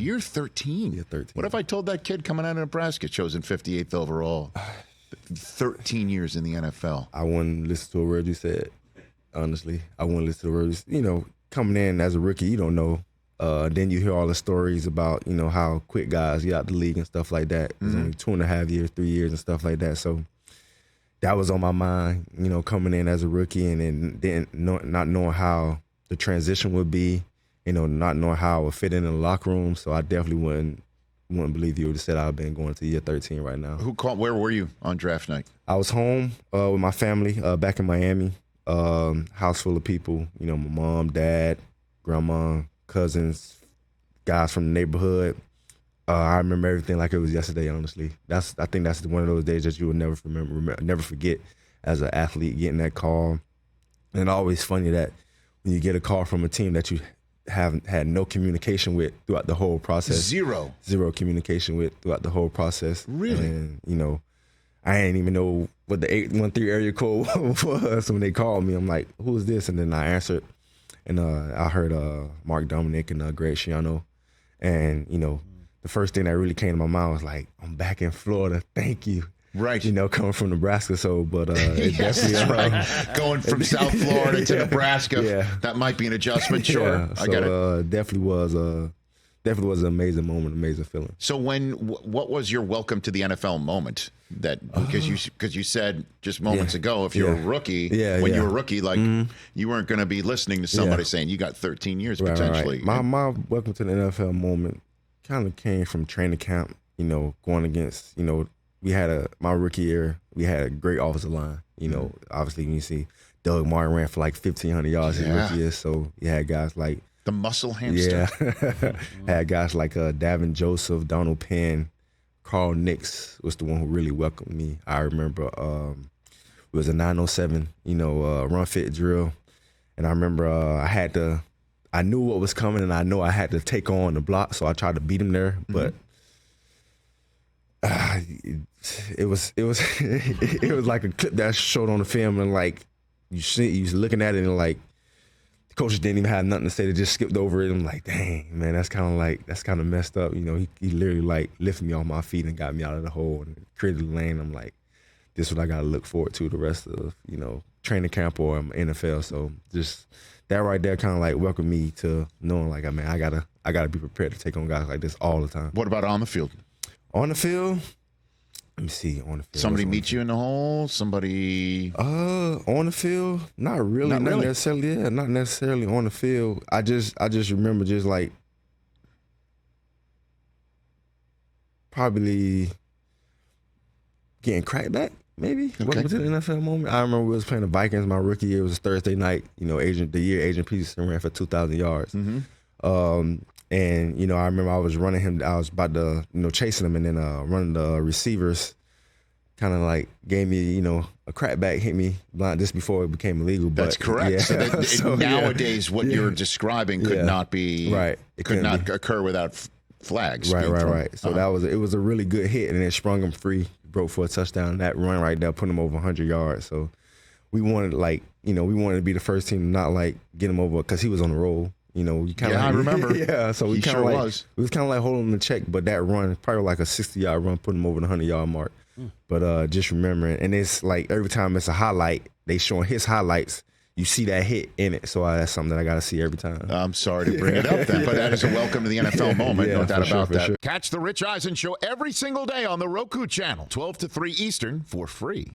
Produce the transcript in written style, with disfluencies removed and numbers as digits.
Year 13. Year 13. What if I told that kid coming out of Nebraska, chosen 58th overall, 13 years in the NFL? I wouldn't listen to a word you said, honestly. I wouldn't listen to a word. You know, coming in as a rookie, you don't know. Then you hear all the stories about, you know, how quick guys get out the league and stuff like that. It's only 2.5 years, 3 years and stuff like that. So that was on my mind, you know, coming in as a rookie and then not knowing how the transition would be, you know, not knowing how I would fit in the locker room. So I definitely wouldn't believe you would have said I've been going to year 13 right now. Where were you on draft night? I was home with my family back in Miami. House full of people, you know, my mom, dad, grandma, cousins, guys from the neighborhood. I remember everything like it was yesterday, honestly. I think that's one of those days that you will never never forget as an athlete, getting that call. And always funny that when you get a call from a team that you haven't had no communication with throughout the whole process. Zero communication with throughout the whole process. Really? And, you know, I didn't even know what the 813 area code was when they called me. I'm like, who is this? And then I answered. And I heard Mark Dominic and Greg Schiano. And, you know, the first thing that really came to my mind was like, I'm back in Florida. Thank you. Right. You know, coming from Nebraska. So, but it yes, definitely. That's right. Going from South Florida to Nebraska, that might be an adjustment. Sure. Yeah, so, I get it. Definitely was an amazing moment, amazing feeling. So what was your welcome to the NFL moment? That because you said just moments ago, if you're a rookie, when you were a rookie, like you weren't going to be listening to somebody saying you got 13 years potentially. Right. My welcome to the NFL moment kind of came from training camp. You know, going against, you know, my rookie year, we had a great offensive line. You know, obviously when you see Doug Martin ran for like 1,500 yards his rookie year, so you had guys like the muscle hamster. Yeah, had guys like Davin Joseph, Donald Penn, Carl Nix was the one who really welcomed me. I remember it was a 907, you know, run fit drill, and I remember I knew what was coming, and I know I had to take on the block, so I tried to beat him there, but it was it was like a clip that showed on the film, and like you was looking at it and like. Coaches didn't even have nothing to say. They just skipped over it. I'm like, dang, man, that's kind of messed up. You know, he literally like lifted me off my feet and got me out of the hole and created the lane. I'm like, this is what I got to look forward to the rest of, you know, training camp or NFL. So just that right there kind of like welcomed me to knowing like, man, I gotta be prepared to take on guys like this all the time. What about on the field? On the field. Let me see, on the field. Somebody meet you in the hole? Somebody... on the field? Not really. Not necessarily. Yeah, not necessarily on the field. I just remember just like probably getting cracked back, maybe. Okay. Welcome to the NFL moment. I remember we was playing the Vikings my rookie year. It was a Thursday night. You know, Adrian Peterson ran for 2,000 yards. And, you know, I remember I was running him. I was about to, you know, chasing him, and then running the receivers kind of like gave me, you know, a crackback, hit me blind just before it became illegal. But, that's correct. Yeah. So nowadays, what you're describing could not be, right. It could not occur without flags. Right. So it was a really good hit, and it sprung him free, broke for a touchdown. That run right there put him over 100 yards. So we wanted to be the first team to not like get him over because he was on the roll. You know, you kind of I remember. Yeah, so we kind of we was kind of like holding him in check, but that run, probably like a 60-yard run, put him over the 100-yard mark. But just remembering, and it's like every time it's a highlight, they showing his highlights, you see that hit in it. So that's something that I got to see every time. I'm sorry to bring it up then, but that is a welcome to the NFL moment, no doubt about that. Catch the Rich Eisen Show every single day on the Roku channel, 12 to 3 Eastern, for free.